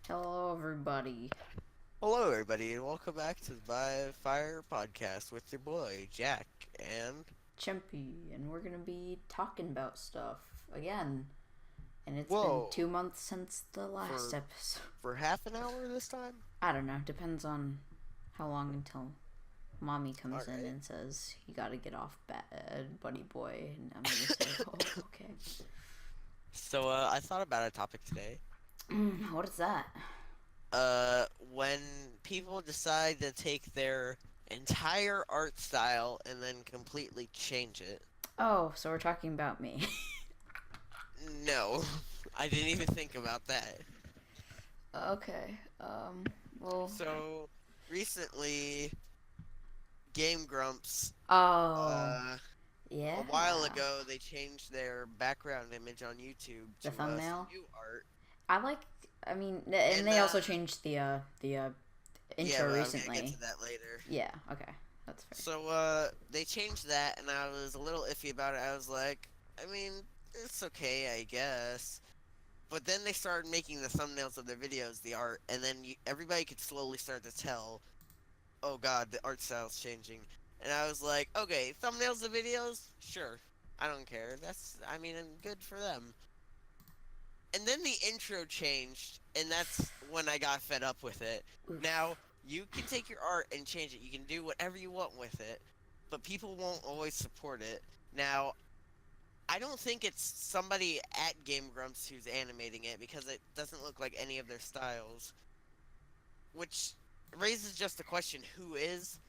Hello, everybody. Hello, everybody, and welcome back to the By Fire podcast with your boy Jack. And Chimpy, and we're gonna be talking about stuff again. And it's been whoa, 2 months since the last for episode. for half an hour this time. I don't know, depends on how long until mommy All comes in right. and says, "You gotta get off bed, buddy boy." And I'm gonna say, "Oh, okay." So, I thought about a topic today. What is that? When people decide to take their entire art style and then completely change it. Oh, so we're talking about me. No, I didn't even think about that. Okay, well. So, recently, Game Grumps, Oh, uh, yeah. a while ago, they changed their background image on YouTube The to some thumbnail? new art. I like. I mean, and And they also changed the yeah, intro but I'm gonna get recently. to that later. Yeah. Okay, that's fair. So they changed that, and I was a little iffy about it. I was like, I mean, it's okay, I guess. But then they started making the thumbnails of their videos the art, and then everybody could slowly start to tell, oh God, the art style's changing. And I was like, okay, thumbnails of videos, sure, I don't care. I mean, good for them. And then the intro changed, and that's when I got fed up with it. Oof. Now, you can take your art and change it. You can do whatever you want with it, but people won't always support it. Now, I don't think it's somebody at Game Grumps who's animating it because it doesn't look like any of their styles, which raises just the question, who is?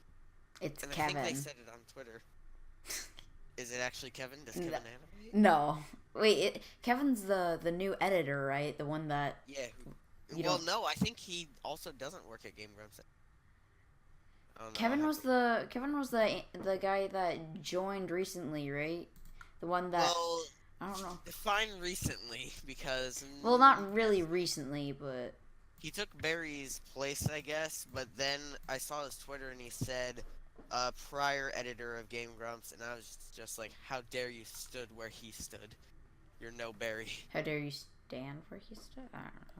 It's And I think they Kevin. said it on Twitter. Is it actually Kevin? Does Kevin animate? No. Wait, Kevin's the new editor, right? The one that Yeah. you Well, don't. no, I think he also doesn't work at Game Grumps. I don't know. I Kevin have was to. the guy that joined recently, right? The one that Well, I don't know. define recently because Well, not really recently, but he took Barry's place, I guess. But then I saw his Twitter and he said, prior editor of Game Grumps, and I was just like, how dare you stood where he stood? You're no Barry. how dare you stand where he stood? I don't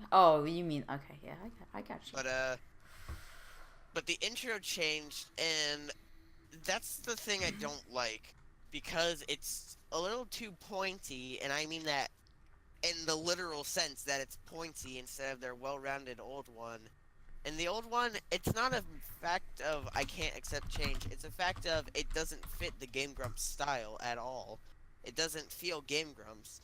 know. Oh, you mean okay? Yeah, I got you. But the intro changed, and that's the thing I don't like because it's a little too pointy, and I mean that in the literal sense that it's pointy instead of their well-rounded old one. And the old one, it's not a fact of I can't accept change. It's a fact of it doesn't fit the Game Grumps style at all. It doesn't feel Game Grumps.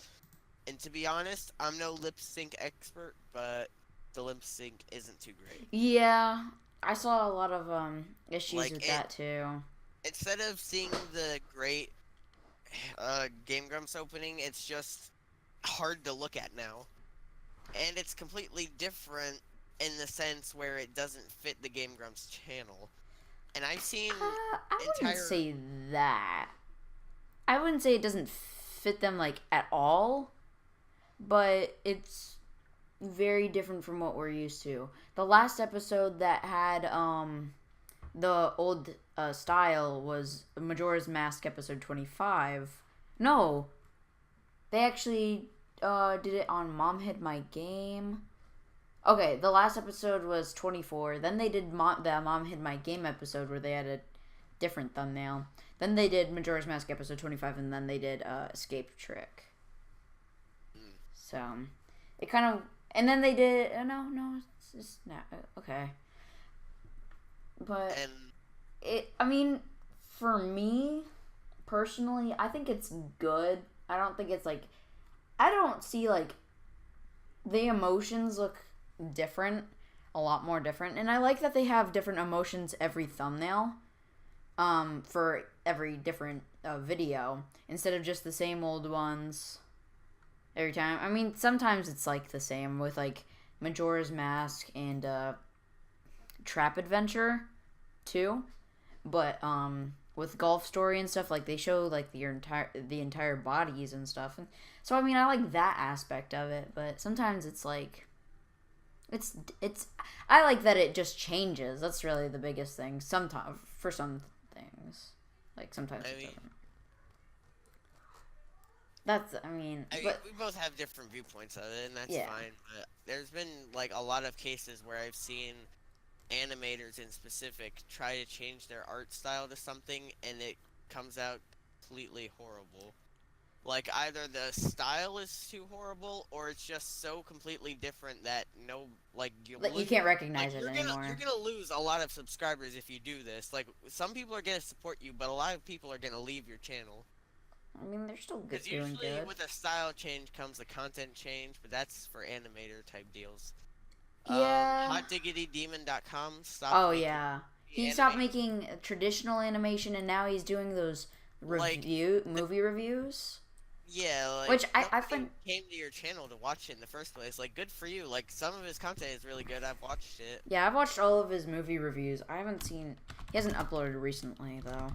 And to be honest, I'm no lip sync expert, but the lip sync isn't too great. Yeah, I saw a lot of issues Like with it, that too. instead of seeing the great Game Grumps opening, it's just hard to look at now. And it's completely different in the sense where it doesn't fit the Game Grumps channel. And I've seen I wouldn't entire. say that. I wouldn't say it doesn't fit them like at all, but it's very different from what we're used to. The last episode that had the old style was Majora's Mask episode 25. No, they actually did it on Mom Hid My Game. Okay, the last episode was 24. Then they did the Mom Hid My Game episode where they had a different thumbnail. Then they did Majora's Mask episode 25, and then they did Escape Trick. Mm. So, it kind of. And then they did. No, it's just not. Okay. But, And I mean, for me, personally, I think it's good. I don't think it's like. I don't see, like. The emotions look different. A lot more different. And I like that they have different emotions every thumbnail. For every different video instead of just the same old ones every time. I mean, sometimes it's like the same with like Majora's Mask and Trap Adventure too, but with Golf Story and stuff, like they show like the entire bodies and stuff, and so I mean I like that aspect of it, but sometimes it's like it's I like that it just changes. That's really the biggest thing. Sometimes for some things, like sometimes I it mean, doesn't. I mean, I mean, but we both have different viewpoints of it, and that's yeah. fine. But there's been like a lot of cases where I've seen animators in specific try to change their art style to something, and it comes out completely horrible. Like either the style is too horrible, or it's just so completely different that no, like Like you can't like recognize it you're anymore. gonna lose a lot of subscribers if you do this. Like some people are gonna support you, but a lot of people are gonna leave your channel. I mean, they're still Because doing usually good. with a style change comes a content change, but that's for animator type deals. Yeah. HotDiggityDemon.com stopped Oh making yeah. He stopped animation. making traditional animation, and now he's doing those Like, the, movie reviews, yeah, like, which I nobody find. came to your channel to watch it in the first place. Like, good for you. Like, some of his content is really good. I've watched it. Yeah, I've watched all of his movie reviews. I haven't seen. He hasn't uploaded recently though.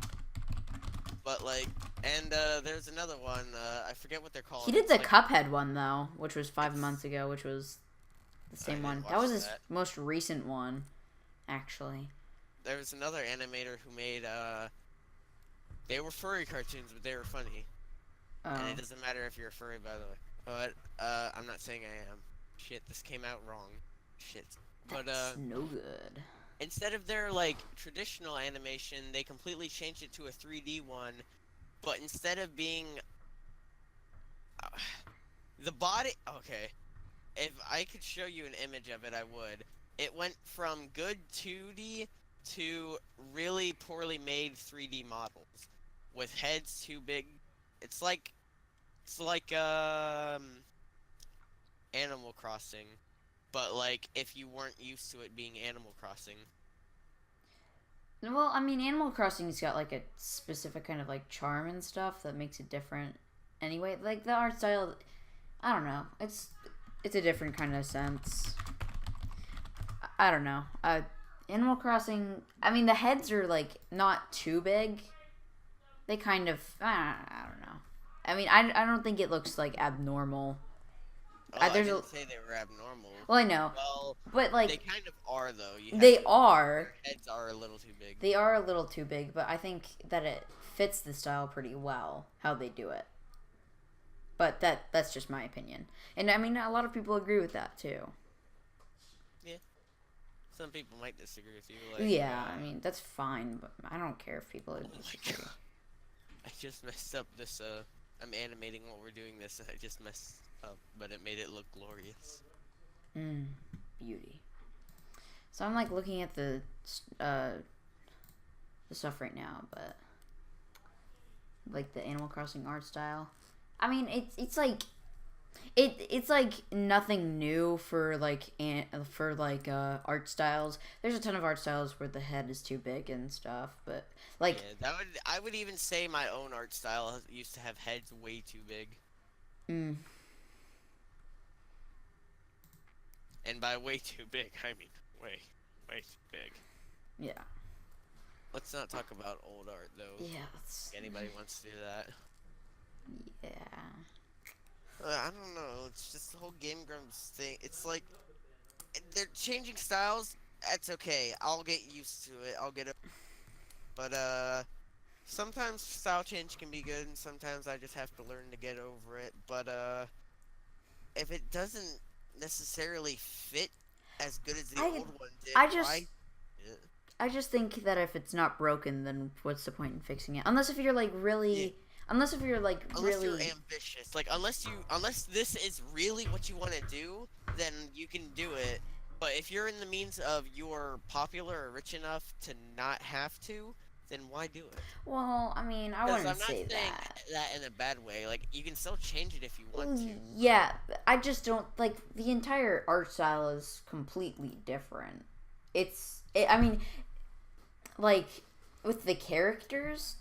But, like, and, there's another one. I forget what they're called. He did It's the like, Cuphead one though, which was 5 it's, months ago, which was the I same didn't one. That watch was his that. most recent one, actually. There was another animator who made, they were furry cartoons, but they were funny. And Oh, it doesn't matter if you're a furry, by the way. But, I'm not saying I am. Shit, this came out wrong. Shit. But, that's no good. instead of their, like, traditional animation, they completely changed it to a 3D one. But instead of being... Uh, the body... Okay. If I could show you an image of it, I would. It went from good 2D to really poorly made 3D models. With heads too big. It's like... It's like, Animal Crossing. But, like, if you weren't used to it being Animal Crossing. Well, I mean, Animal Crossing's got like a specific kind of like charm and stuff that makes it different. Anyway, like the art style, I don't know. It's a different kind of sense. I don't know. Animal Crossing. I mean, the heads are like not too big. They kind of. I don't know. I mean, I don't think it looks like abnormal. Oh, I There's didn't say they were abnormal. well, I know, Well, but like they kind of are, though. they are. Their heads are a little too big. They are a little too big, but I think that it fits the style pretty well how they do it. But that's just my opinion. And I mean a lot of people agree with that too. Yeah. Some people might disagree with you. Like, Yeah, I mean that's fine, but I don't care if people oh my disagree. god. I just messed up this, I'm animating while we're doing this, and I just messed up, but it made it look glorious. Beauty. So I'm like looking at the stuff right now, but like the Animal Crossing art style. I mean, it's like it's like nothing new for like art styles. There's a ton of art styles where the head is too big and stuff, but like Yeah, I would even say my own art style used to have heads way too big. mm, And by way too big, I mean way too big. yeah. Let's not talk about old art, though. Yeah, that's If anybody wants to do that. yeah. I don't know. It's just the whole Game Grumps thing. It's like they're changing styles. That's okay. I'll get used to it. I'll get it. But sometimes style change can be good, and sometimes I just have to learn to get over it. But if it doesn't necessarily fit as good as the old one did, I just think that if it's not broken, then what's the point in fixing it? Unless if you're like really. Yeah. Unless if you're like Unless really you're ambitious, like unless this is really what you want to do, then you can do it. But if you're in the means of you're popular or rich enough to not have to, then why do it? well, I mean, I Because wouldn't I'm not say saying that. that in a bad way. Like you can still change it if you want to. Yeah, I just don't like the entire art style is completely different. I mean, like with the characters,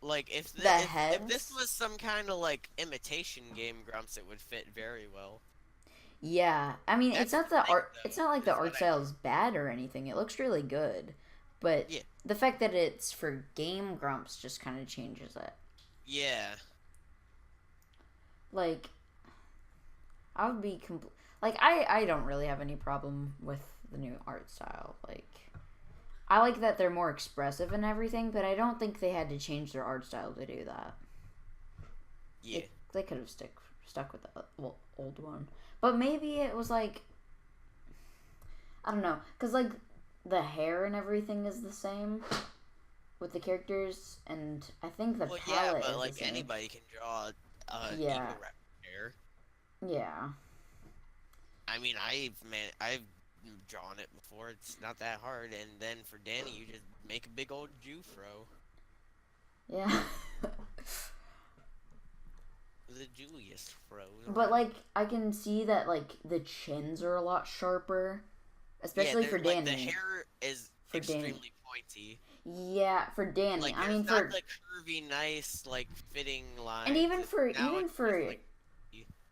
Like if heads. if this was some kind of like imitation Game Grumps, it would fit very well. Yeah, I mean, That's it's not the the thing, art. though, It's not like the is art what style is bad or anything. It looks really good, but Yeah. the fact that it's for Game Grumps just kind of changes it. Yeah. Like, I would be like I don't really have any problem with the new art style. Like, I like that they're more expressive and everything, but I don't think they had to change their art style to do that. Yeah. They could have stuck with the old one. But maybe it was like, I don't know, because like the hair and everything is the same with the characters, and I think the palette is like the same. anybody can draw Yeah. hair. Yeah. I mean, I've drawn it before. It's not that hard. And then for Danny, you just make a big old Jufro. Yeah. The Julius fro. But like I can see that like the chins are a lot sharper, especially for Danny. Like, the hair is extremely pointy. Yeah, for Danny. Like, I mean, not for the curvy, nice, like fitting lines. and even for like,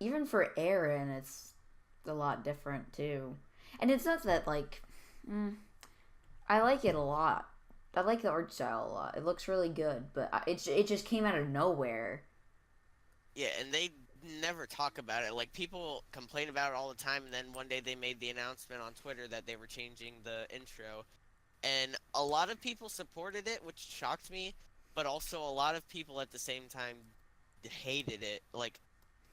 even for Aaron, it's a lot different too. And it's not that like, I like it a lot. I like the art style a lot. It looks really good, but it just came out of nowhere. Yeah, and they never talk about it. Like, people complain about it all the time, and then one day they made the announcement on Twitter that they were changing the intro. And a lot of people supported it, which shocked me, but also a lot of people at the same time hated it. Like,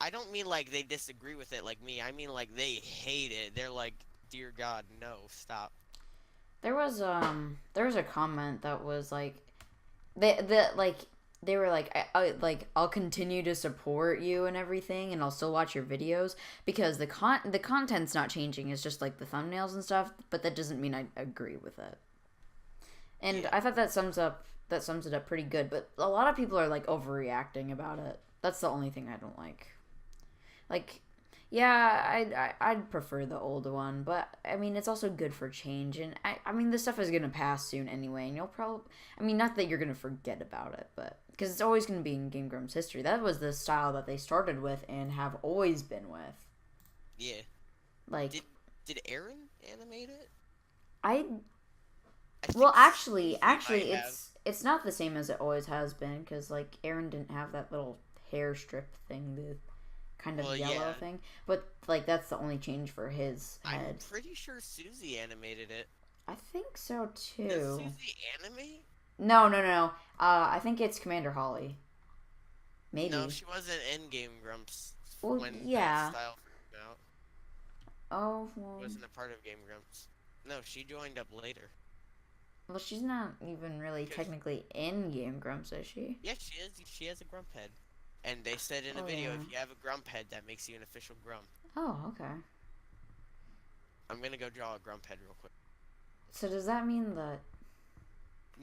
I don't mean like they disagree with it like me. I mean like they hate it. They're like, dear God, no, stop. There was a comment that was like, they were like, I'll continue to support you and everything, and I'll still watch your videos because the content's not changing. It's just like the thumbnails and stuff, but that doesn't mean I agree with it. And yeah. I thought that sums it up pretty good. But a lot of people are like overreacting about it. That's the only thing I don't like. Like, yeah, I'd prefer the old one, but I mean it's also good for change. And I mean this stuff is gonna pass soon anyway, and you'll probably, I mean, not that you're gonna forget about it, but because it's always gonna be in Game Grumps history. That was the style that they started with and have always been with. Yeah. Like, did Aaron animate it? Well, actually, it's not the same as it always has been, because like Aaron didn't have that little hair strip thing, the kind of yellow thing. But like that's the only change for his head. I'm pretty sure Susie animated it. I think so too. Does Susie animate? No. I think it's Commander Holly. Maybe. No, she wasn't in Game Grumps when that style came out. Oh, well. She wasn't a part of Game Grumps. No, she joined up later. Well, she's not even really technically in Game Grumps, is she? Yeah, she is. She has a grump head. And they said in a video, if you have a grump head, that makes you an official grump. Oh, okay. I'm gonna go draw a grump head real quick. So does that mean that...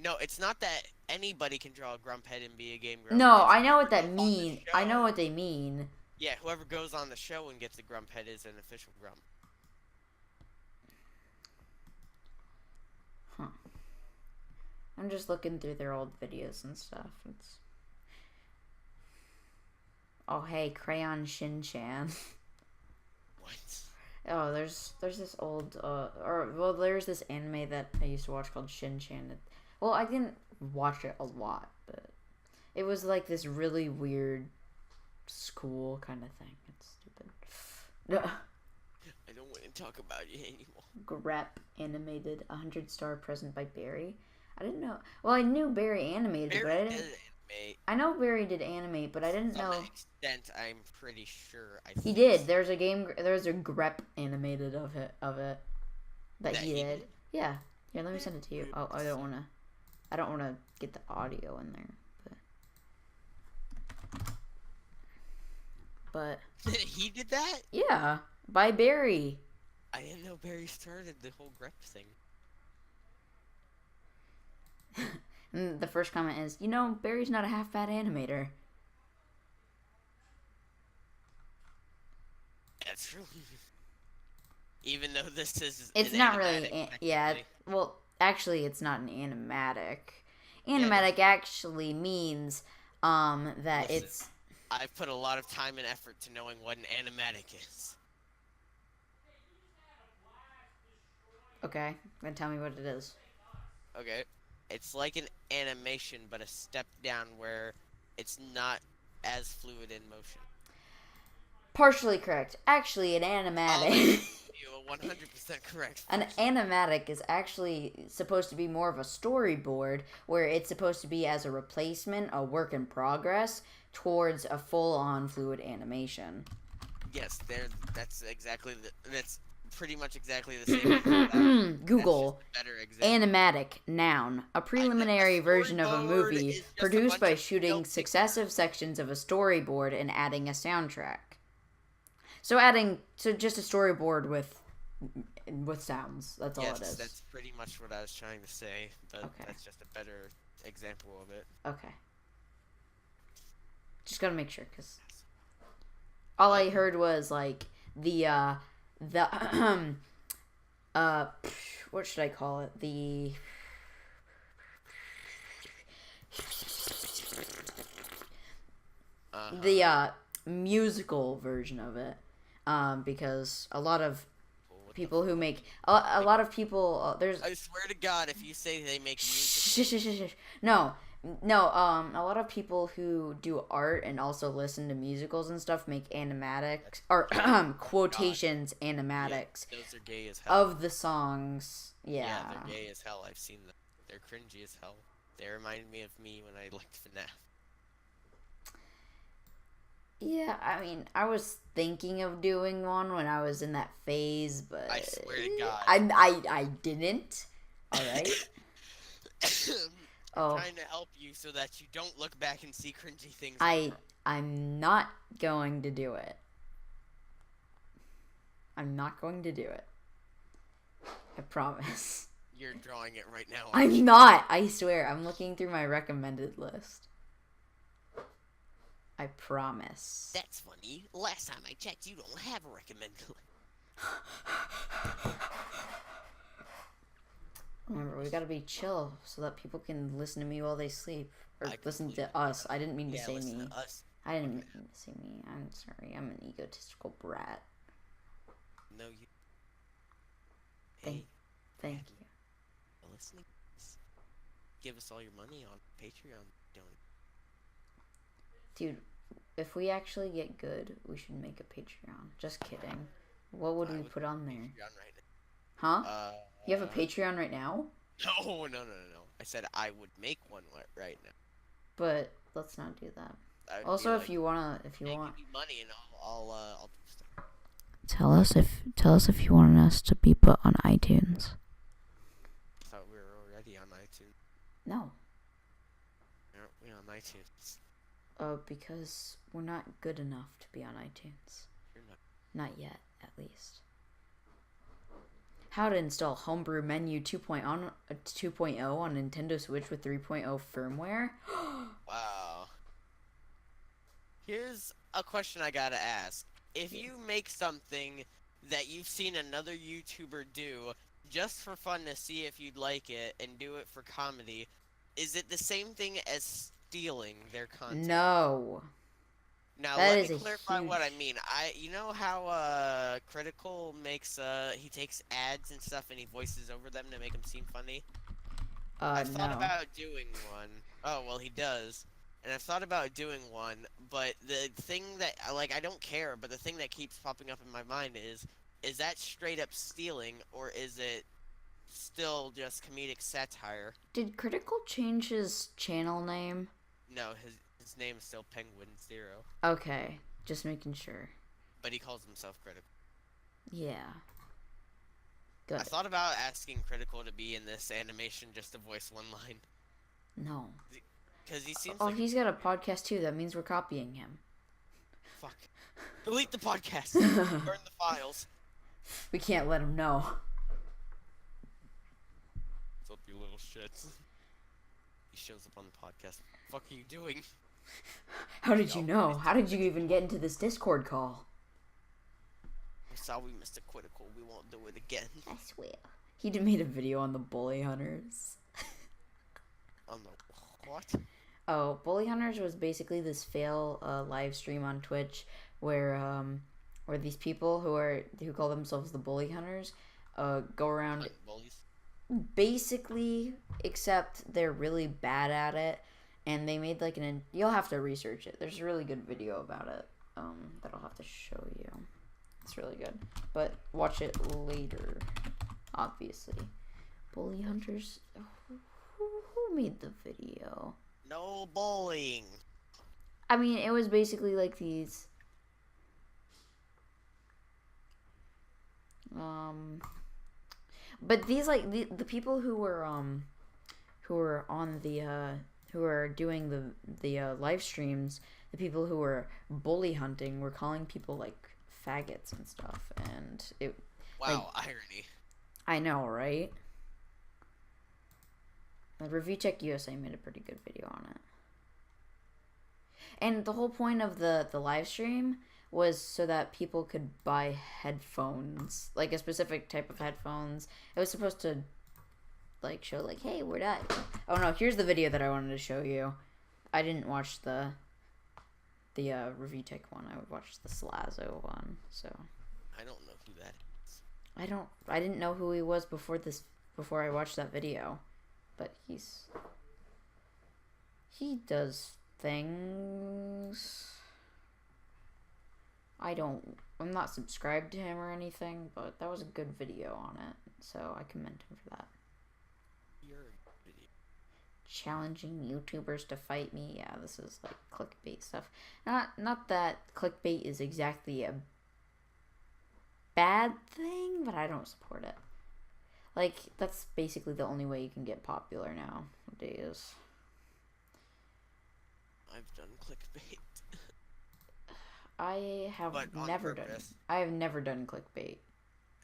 No, it's not that anybody can draw a grump head and be a game grump. No, I know what that means. I know what they mean. Yeah, whoever goes on the show and gets a grump head is an official grump. Huh. I'm just looking through their old videos and stuff. It's... Oh, hey, Crayon Shin-chan. What? Oh, there's this old, there's this anime that I used to watch called Shin-chan. Well, I didn't watch it a lot, but it was like this really weird school kind of thing. It's stupid. I don't want to talk about you anymore. Grep animated, 100-star present by Barry. I didn't know. Well, I knew Barry animated, but I didn't. I know Barry did animate, but I didn't know. To an extent, I'm pretty sure. He did. There's a Grep animated of it that he did. Yeah. Here, let me send it to you. Oh, I don't wanna get the audio in there, but he did that? Yeah, by Barry. I didn't know Barry started the whole Grep thing. And the first comment is, Barry's not a half-bad animator. That's true. Even though this is... It's not really... Yeah, well, actually, it's not an animatic. Animatic actually means that it's... I've put a lot of time and effort to knowing what an animatic is. Okay, then tell me what it is. Okay. It's like an animation, but a step down where it's not as fluid in motion. Partially correct. Actually, an animatic... You are 100% correct. An animatic is actually supposed to be more of a storyboard, where it's supposed to be as a replacement, a work in progress, towards a full-on fluid animation. Yes, that's pretty much exactly the same as that. Google That's just a better example. animatic, noun, a preliminary version of a storyboard movie is just a produced bunch by of shooting real successive sections of a storyboard and adding a soundtrack. So just a storyboard with sounds. That's all it is. That's pretty much what I was trying to say, but Okay. that's just a better example of it. Okay. Just gotta make sure, because all I heard was like the what should I call it? The musical version of it, because a lot of people who make a lot of people there's. I swear to God, if you say they make music, No, a lot of people who do art and also listen to musicals and stuff make animatics or quotations animatics. Yeah, those are gay as hell. Of the songs. Yeah, they're gay as hell. I've seen them. They're cringy as hell. They remind me of me when I liked FNAF. Yeah, I mean, I was thinking of doing one when I was in that phase, but I swear to God, I didn't. All right. I'm trying to help you so that you don't look back and see cringy things. I'm not going to do it. I'm not going to do it. I promise. You're drawing it right now. I'm not. I swear. I'm looking through my recommended list. I promise. That's funny. Last time I checked, you don't have a recommended list. Remember, we gotta be chill so that people can listen to me while they sleep. Or listen to us. I didn't mean to say me. To us. I didn't mean to say me. I'm sorry. I'm an egotistical brat. No, you. Thank you. Listening. Give us all your money on Patreon. Dude, if we actually get good, we should make a Patreon. Just kidding. What would we put on there? Right huh? You have a Patreon right now? No. I said I would make one right now. But let's not do that. Also, if you want me money, and I'll do stuff. Tell us if you want us to be put on iTunes. I thought we were already on iTunes. No. Aren't we on iTunes? Because we're not good enough to be on iTunes. You're not. Not yet, at least. How to install Homebrew Menu 2.0 on Nintendo Switch with 3.0 firmware? Wow. Here's a question I gotta ask. If you make something that you've seen another YouTuber do just for fun to see if you'd like it and do it for comedy, is it the same thing as stealing their content? No. Now let me clarify what I mean. You know how Critical makes he takes ads and stuff and he voices over them to make them seem funny? I've thought about doing one. Oh well, he does. And I've thought about doing one, but the thing that I don't care, but the thing that keeps popping up in my mind is that straight up stealing, or is it still just comedic satire? Did Critical change his channel name? No, his name is still Penguin Zero. Okay, just making sure. But he calls himself Critical. Yeah. Good. I thought about asking Critical to be in this animation just to voice one line. No. Because he seems he's got a podcast too. That means we're copying him. Fuck. Delete the podcast. Burn the files. We can't let him know. What's up, you little shits? He shows up on the podcast. What the fuck are you doing? How did you know? How did you even get into this Discord call? I'm sorry, Mr. Critical. We won't do it again. I swear. He made a video on the bully hunters. On the what? Oh, Bully Hunters was basically this fail live stream on Twitch where these people who call themselves the Bully Hunters go around like bullies? Basically, except they're really bad at it, and they made like you'll have to research it. There's a really good video about it that I'll have to show you. It's really good, but watch it later. Obviously, Bully Hunters. Who made the video? No bullying. I mean, it was basically like these. But these like the people who were on the who were doing the live streams, the people who were bully hunting were calling people like faggots and stuff, and it. Wow, like, irony. I know, right? Review Check USA made a pretty good video on it. And the whole point of the live stream was so that people could buy headphones, like a specific type of headphones. It was supposed to like show like, hey, we're not. Oh no, here's the video that I wanted to show you. I didn't watch the Review Tech one. I watched the Slazo one. So I don't know who that is. I didn't know who he was before I watched that video. But he does things. I'm not subscribed to him or anything, but that was a good video on it, so I commend him for that. Your video. Challenging YouTubers to fight me. Yeah, this is like clickbait stuff. Not that clickbait is exactly a bad thing, but I don't support it. Like, that's basically the only way you can get popular nowadays. I've done clickbait. I have never done clickbait.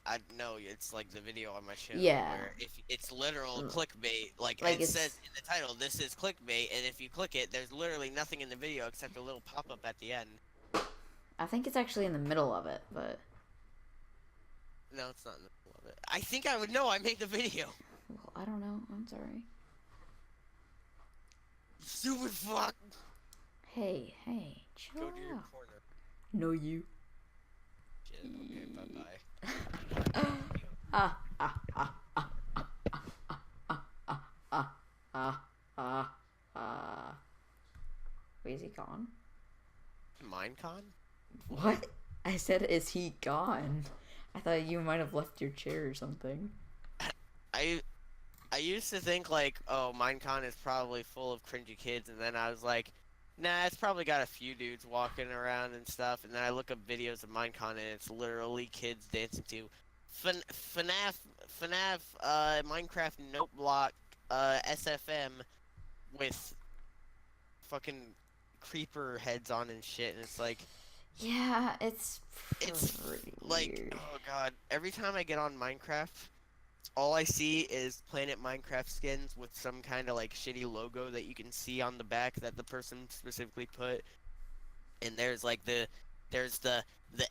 I know it's like the video on my channel. Yeah. Where if it's literal clickbait, like it says in the title, this is clickbait, and if you click it, there's literally nothing in the video except a little pop-up at the end. I think it's actually in the middle of it, but. No, it's not in the middle of it. I think I would know. I made the video. Well, I don't know. I'm sorry. Stupid fuck. Hey, chill Go to your out. corner. No, you. Shit, okay, bye-bye. Wait, is he gone? Minecon? What? I said, is he gone? I thought you might have left your chair or something. I used to think like, oh, Minecon is probably full of cringy kids, and then I was like, nah, it's probably got a few dudes walking around and stuff, and then I look up videos of Minecon, and it's literally kids dancing to FNAF, Minecraft Note Block, SFM, with fucking creeper heads on and shit, and it's like... Yeah, it's like, weird. oh god, every time I get on Minecraft, all I see is Planet Minecraft skins with some kind of like shitty logo that you can see on the back that the person specifically put. And there's like the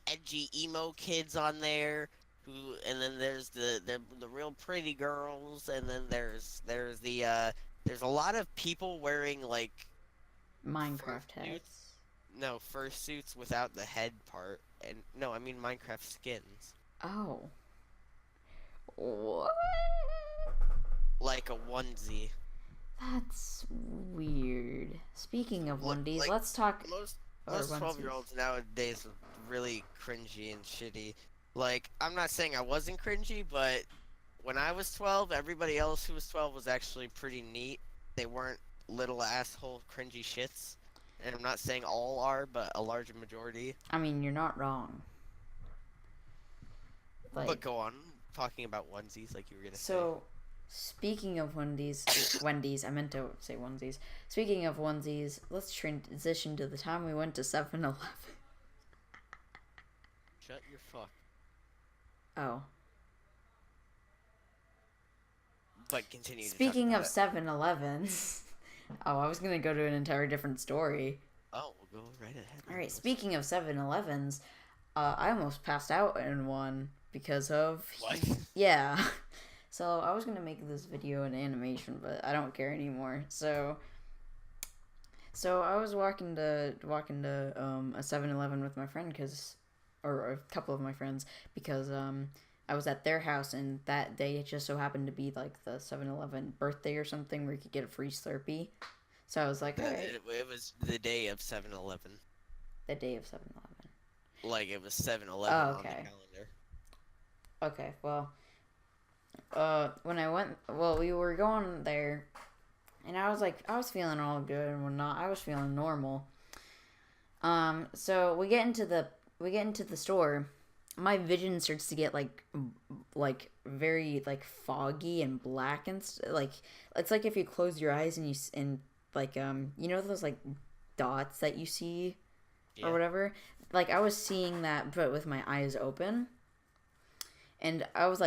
edgy emo kids on there and then there's the real pretty girls, and then there's a lot of people wearing like Minecraft heads. No, fursuits without the head part. And no, I mean Minecraft skins. Oh. What? Like a onesie. That's weird. Speaking of onesies, like, let's talk. Most 12-year-olds nowadays are really cringy and shitty. Like, I'm not saying I wasn't cringy, but when I was 12, everybody else who was 12 was actually pretty neat. They weren't little asshole cringy shits. And I'm not saying all are, but a large majority. I mean, you're not wrong. Like, but go on, talking about onesies like you were gonna say. So, speaking of Wendy's, I meant to say onesies. Speaking of onesies, let's transition to the time we went to 7-Eleven. Shut your fuck. Oh. But continue. Speaking of 7-Elevens. Oh, I was going to go to an entirely different story. Oh, we'll go right ahead. Alright, speaking of 7-Elevens, I almost passed out in one because of... What? Yeah. So, I was going to make this video an animation, but I don't care anymore. So I was walking to a 7-Eleven with my friend, or a couple of my friends, because I was at their house, and that day it just so happened to be like the 7-Eleven birthday or something where you could get a free Slurpee. So I was like, all right. It was the day of 7-Eleven. The day of 7-Eleven. Like it was 7-Eleven Oh, okay. on the calendar. Okay, well, when I went, we were going there, and I was feeling all good and whatnot. I was feeling normal. So we get into the store. My vision starts to get like very like foggy and black and like it's like if you close your eyes and like you know those like dots that you see or whatever. Like I was seeing that, but with my eyes open, and I was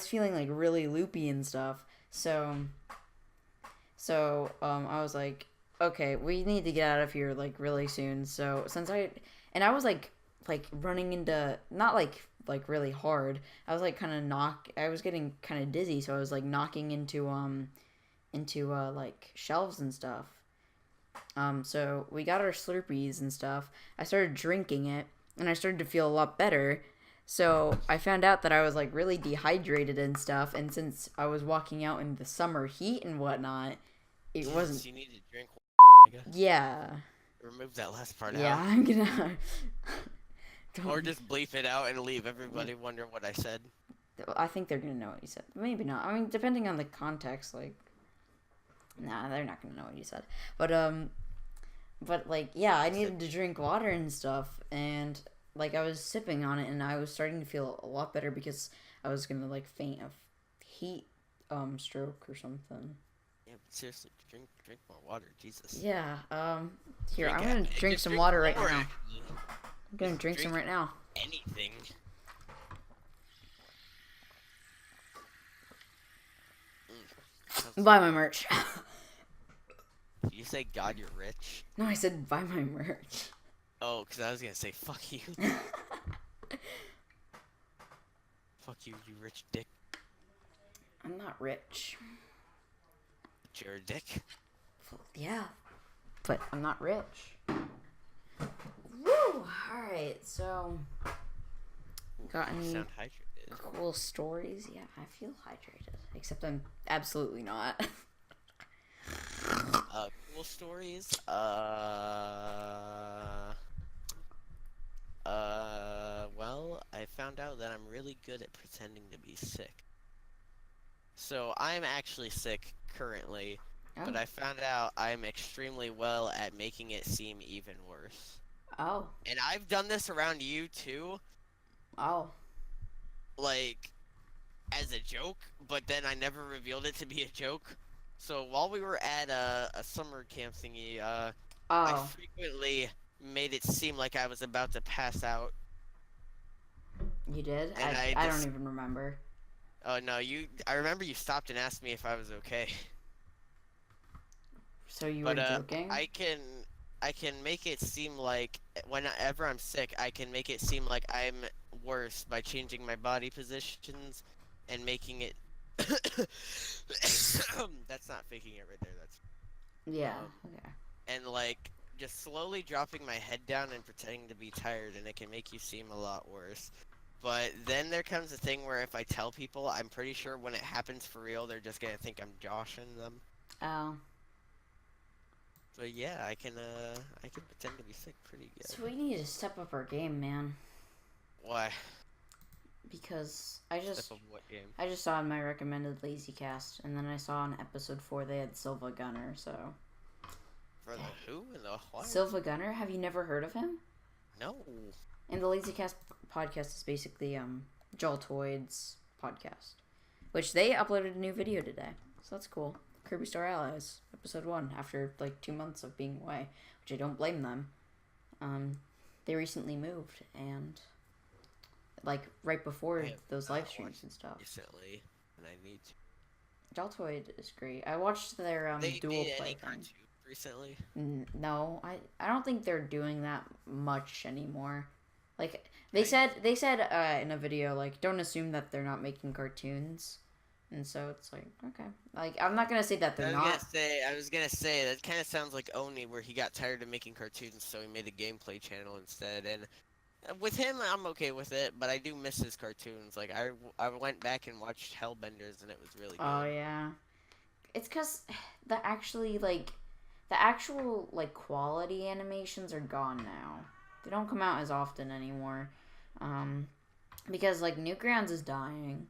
feeling like really loopy and stuff. So I was like, okay, we need to get out of here like really soon. So I was like running into not like really hard. I was like I was getting kind of dizzy, so I was like knocking into like shelves and stuff. So we got our Slurpees and stuff. I started drinking it, and I started to feel a lot better. So I found out that I was like really dehydrated and stuff, and since I was walking out in the summer heat and whatnot, it wasn't. You need to drink. Yeah. Remove that last part Yeah, out. I'm gonna. Or just bleep it out and leave everybody wondering what I said. I think they're gonna know what you said. Maybe not. I mean, depending on the context, like. Nah, they're not gonna know what you said. But like, yeah, I needed to drink water and stuff, and like I was sipping on it, and I was starting to feel a lot better because I was gonna like faint of heat, stroke or something. Yeah, but seriously, drink more water, Jesus. Yeah. Here, I'm gonna drink some water right now. I'm gonna drink some right now. Anything. Buy my merch. Did you say God you're rich? No, I said buy my merch. Oh, because I was gonna say fuck you. Fuck you, you rich dick. I'm not rich. But you're a dick. Yeah, but I'm not rich. Woo! Alright, so. Got any You sound hydrated. cool stories? Yeah, I feel hydrated. Except I'm absolutely not. Cool stories? Well, I found out that I'm really good at pretending to be sick. So, I'm actually sick currently, but I found out I'm extremely well at making it seem even worse. Oh. And I've done this around you, too. Oh. Like, as a joke, but then I never revealed it to be a joke. So while we were at a summer camp thingy, I frequently made it seem like I was about to pass out. You did? And I don't even remember. Oh no, I remember you stopped and asked me if I was okay. So you were joking? I can make it seem like whenever I'm sick, I can make it seem like I'm worse by changing my body positions and making it. That's not faking it right there. That's yeah. Okay. And like just slowly dropping my head down and pretending to be tired, and it can make you seem a lot worse. But then there comes a thing where if I tell people, I'm pretty sure when it happens for real, they're just gonna think I'm joshing them. Oh. So yeah, I can pretend to be sick pretty good. So we need to step up our game, man. Why? Because I just what game? I just saw in my recommended Lazy Cast, and then I saw in episode 4 they had Silva Gunner. So. For the who and the what? Silva Gunner? Have you never heard of him? No. And the Lazy Cast podcast is basically Joltoid's podcast, which they uploaded a new video today. So that's cool. Kirby Star Allies, episode 1, after like 2 months of being away, which I don't blame them. They recently moved, and like right before those live streams and stuff. Recently, and I need to. Joltoid is great. I watched their dual play thing. Recently? No, I don't think they're doing that much anymore. Like they said in a video, like, don't assume that they're not making cartoons. And so it's like, okay. Like, I'm not gonna say that they're not. I was gonna say that kind of sounds like Oni, where he got tired of making cartoons, so he made a gameplay channel instead. And with him, I'm okay with it, but I do miss his cartoons. Like, I went back and watched Hellbenders, and it was really good. Oh yeah, it's because the actual like quality animations are gone now. They don't come out as often anymore, because like Newgrounds is dying.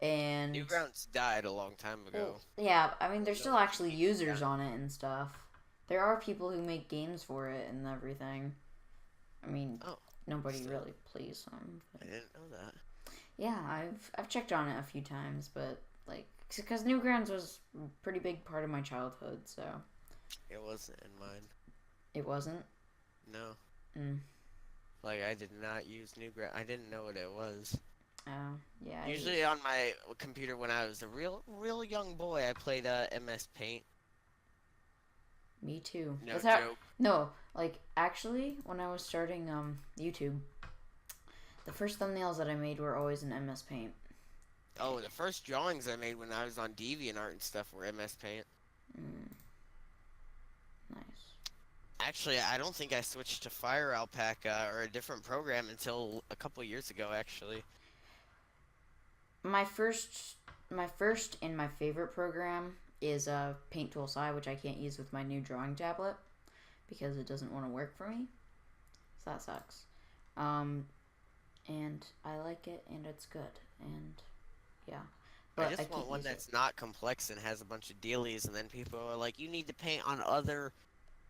And Newgrounds died a long time ago. Yeah, I mean, there's still actually users on it and stuff. There are people who make games for it and everything. I mean, Oh, nobody still. really plays them. I didn't know that. Yeah, I've checked on it a few times, but like, because Newgrounds was a pretty big part of my childhood, so It wasn't in mine. it wasn't. No. Mm. Like, I did not use Newgrounds. I didn't know what it was. Oh, yeah. Usually on my computer when I was a real young boy, I played MS Paint. Me too. No That's how. joke. No, like actually, when I was starting YouTube, the first thumbnails that I made were always in MS Paint. Oh, the first drawings I made when I was on DeviantArt and stuff were MS Paint. Mm. Nice. Actually, I don't think I switched to Fire Alpaca or a different program until a couple years ago, actually. My first and my favorite program is Paint Tool Sci, which I can't use with my new drawing tablet because it doesn't want to work for me. So that sucks. And I like it, and it's good, and yeah. But I just want one that's not complex and has a bunch of dealies, and then people are like, "You need to paint on other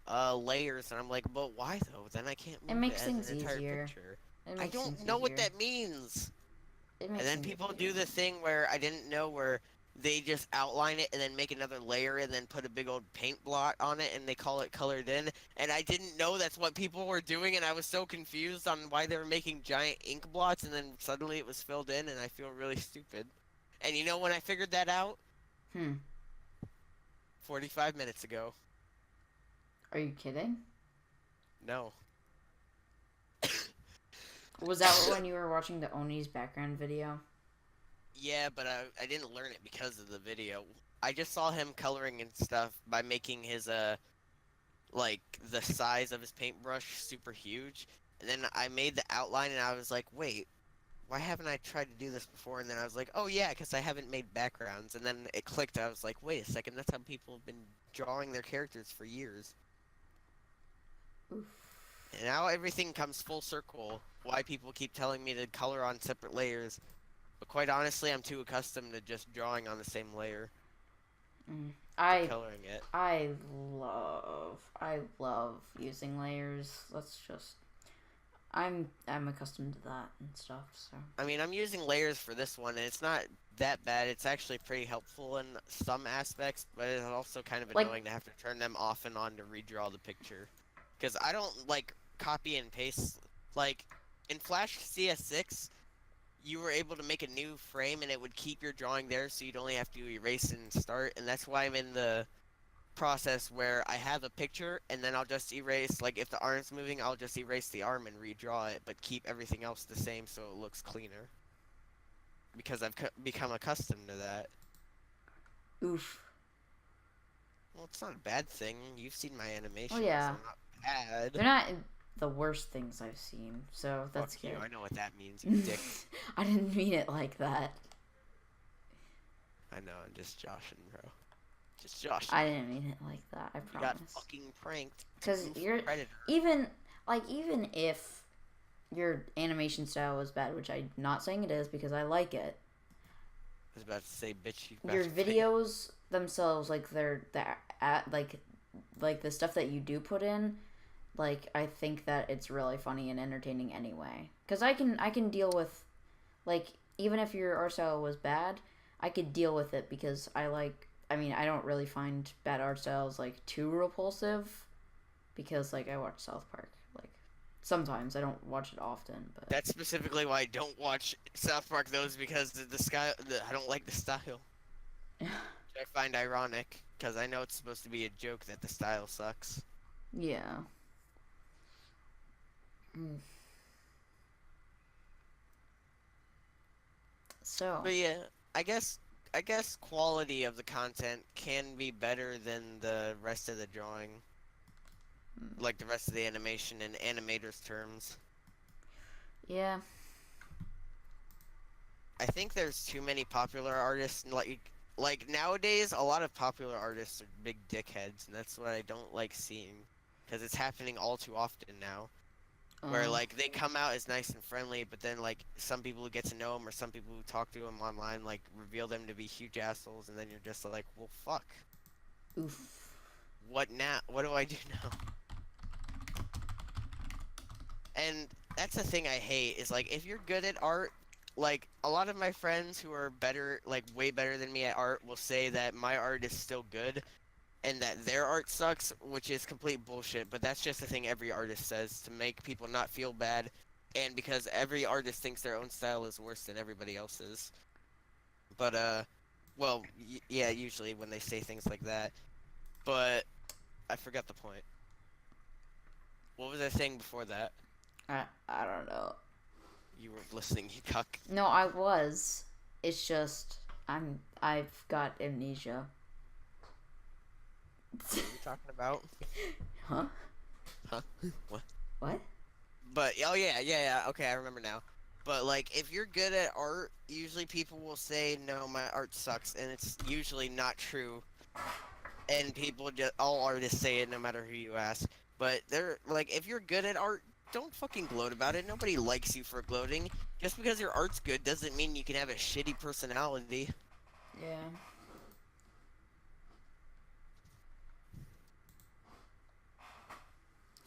layers," and I'm like, "But why though? Then I can't move it makes as things an entire easier. picture." It I makes don't things know what easier. that means. It And makes then things people easier. do the thing where I didn't know where they just outline it and then make another layer and then put a big old paint blot on it and they call it colored in. And I didn't know that's what people were doing and I was so confused on why they were making giant ink blots and then suddenly it was filled in and I feel really stupid. And you know when I figured that out? 45 minutes ago. Are you kidding? No. Was that when you were watching the Oni's background video? Yeah, but I didn't learn it because of the video. I just saw him coloring and stuff by making his like the size of his paintbrush super huge. And then I made the outline and I was like, wait, why haven't I tried to do this before? And then I was like, oh yeah, because I haven't made backgrounds. And then it clicked. I was like, wait a second, that's how people have been drawing their characters for years. Oof. And now everything comes full circle. Why people keep telling me to color on separate layers. But quite honestly, I'm too accustomed to just drawing on the same layer. Coloring it. I love using layers. I'm accustomed to that and stuff. So I mean, I'm using layers for this one, and it's not that bad. It's actually pretty helpful in some aspects, but it's also kind of annoying to have to turn them off and on to redraw the picture. Because I don't like copy and paste. Like in Flash CS6, you were able to make a new frame and it would keep your drawing there, so you'd only have to erase and start. And that's why I'm in the process where I have a picture and then I'll just erase, like if the arm's moving, I'll just erase the arm and redraw it, but keep everything else the same so it looks cleaner. Because I've become accustomed to that. oof. Well, it's not a bad thing. You've seen my animations. Oh yeah. They're not bad. They're not the worst things I've seen, so that's Fuck good. you, I know what that means, you dick. I didn't mean it like that. I know, I'm just joshing, bro. Just joshing. I didn't mean it like that. I promise. You got fucking pranked. Because you're Predator. even if your animation style was bad, which I'm not saying it is because I like it. I was about to say, bitch. Your videos themselves, like like the stuff that you do put in, like I think that it's really funny and entertaining anyway. Because I can deal with, like, even if your art style was bad, I could deal with it because I don't really find bad art styles like too repulsive, because like I watch South Park. Like sometimes I don't watch it often, but that's specifically why I don't watch South Park. Those because I don't like the style. Which I find ironic because I know it's supposed to be a joke that the style sucks. yeah. So. But yeah, I guess quality of the content can be better than the rest of the drawing. Like the rest of the animation in animators' terms. Yeah. I think there's too many popular artists. Like nowadays, a lot of popular artists are big dickheads, and that's what I don't like seeing. Because it's happening all too often now. Where, like, they come out as nice and friendly, but then, like, some people who get to know them or some people who talk to them online, like, reveal them to be huge assholes, and then you're just like, well, fuck. Oof. What now? What do I do now? And that's the thing I hate is like if you're good at art, like a lot of my friends who are better, like way better than me at art, will say that my art is still good and that their art sucks, which is complete bullshit. But that's just the thing every artist says to make people not feel bad, and because every artist thinks their own style is worse than everybody else's. But well, yeah, usually when they say things like that. But I forgot the point. What was I saying before that? I don't know. You were listening, you cuck. No, I was. It's just I've got amnesia. What are you talking about? Huh? Huh? What? What? But oh yeah. Okay, I remember now. But like, if you're good at art, usually people will say, "No, my art sucks," and it's usually not true. And people just all artists say it, no matter who you ask. But they're like, if you're good at art, don't fucking gloat about it. Nobody likes you for gloating. Just because your art's good doesn't mean you can have a shitty personality. Yeah.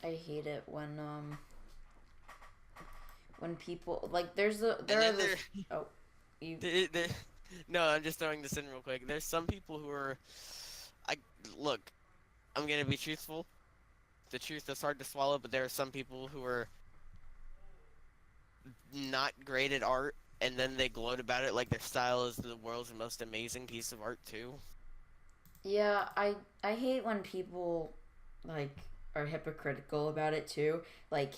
I hate it when people like there are this, oh you No, I'm just throwing this in real quick. There's some people who are, I look, I'm gonna be truthful. The truth is hard to swallow, but there are some people who are not great at art, and then they gloat about it like their style is the world's most amazing piece of art too. yeah, I hate when people like are hypocritical about it too. Like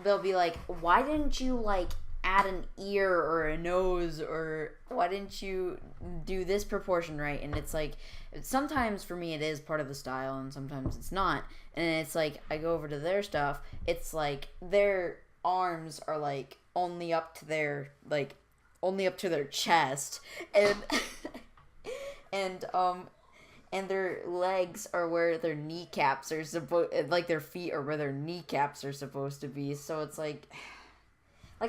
they'll be like, why didn't you like add an ear or a nose, or why didn't you do this proportion right? And it's like, sometimes for me it is part of the style and sometimes it's not. And it's like I go over to their stuff, it's like their arms are like only up to their chest, and and and their legs are where their kneecaps are supposed, like their feet are where their kneecaps are supposed to be. So it's like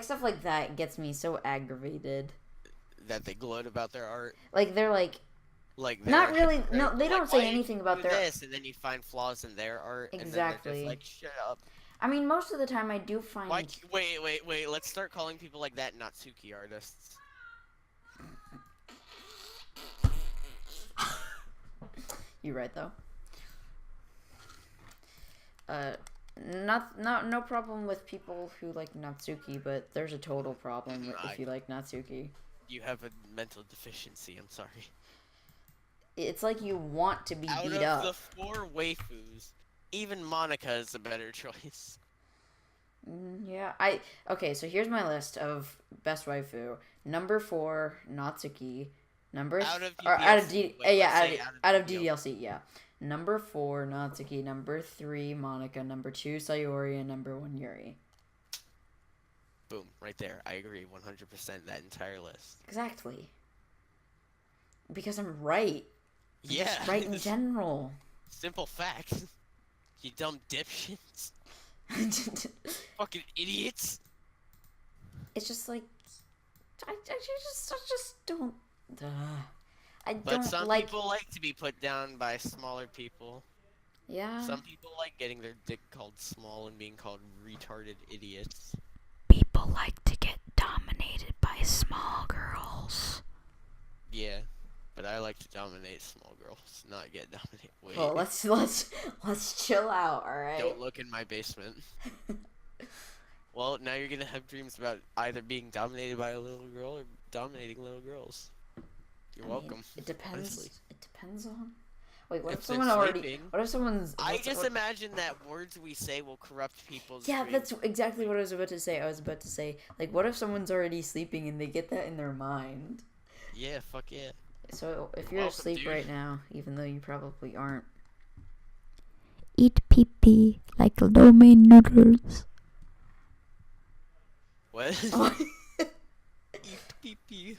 stuff like that gets me so aggravated. That they gloat about their art. Like they're like not they're really. No, they like, don't say anything about their this, and then you find flaws in their art. Exactly. And then they're just like, shut up. I mean, most of the time I do find. Wait. Let's start calling people like that Natsuki artists. You're right though. No problem with people who like Natsuki, but there's a total problem if you like Natsuki. You have a mental deficiency. I'm sorry. It's like you want to be beat up. Out of the 4 waifus, even Monica is a better choice. Yeah, okay. So here's my list of best waifu. Number 4, Natsuki. Out of DDLC, yeah. Number 4, Natsuki. Number 3, Monica. Number 2, Sayori. And number 1, Yuri. Boom, right there. I agree 100% that entire list. Exactly. Because I'm right. Yeah. Just right in general. Simple fact. You dumb dipshits. Fucking idiots. It's just like, I just don't. But some people like to be put down by smaller people. Yeah. Some people like getting their dick called small and being called retarded idiots. People like to get dominated by small girls. Yeah, but I like to dominate small girls, not get dominated. Wait. Well, let's chill out, all right? Don't look in my basement. Well, now you're gonna have dreams about either being dominated by a little girl or dominating little girls. You're welcome. It depends. Honestly. It depends on. Wait, what if someone's? I just imagine that words we say will corrupt people's. Yeah, dreams. that's exactly what I was about to say. I was about to say, like, what if someone's already sleeping and they get that in their mind? Yeah, fuck yeah. So if you're asleep right now, even though you probably aren't, eat pee-pee like lo mein noodles. What? Eat pee-pee.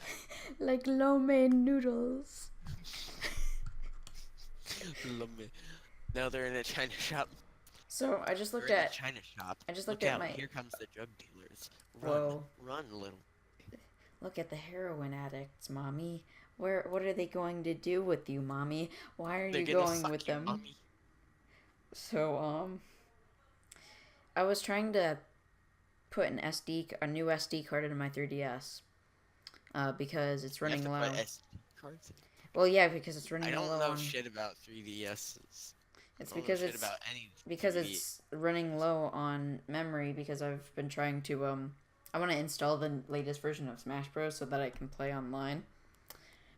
Like lo mein noodles. Now they're in a China shop. So I just looked They're in at a China shop. I just looked Look at out, my. Here comes the drug dealers. Run, Whoa. Run, little. Look at the heroin addicts, mommy. What are they going to do with you, mommy? Why are you going with them? Mommy. So I was trying to put a new SD card into my 3DS. Because it's You have running to low. put SD cards in. Well, yeah, because it's running I don't low know on. shit about 3DSs. It's I don't know because shit it's about any because 3D. it's running low on memory because I've been trying to I want to install the latest version of Smash Bros so that I can play online.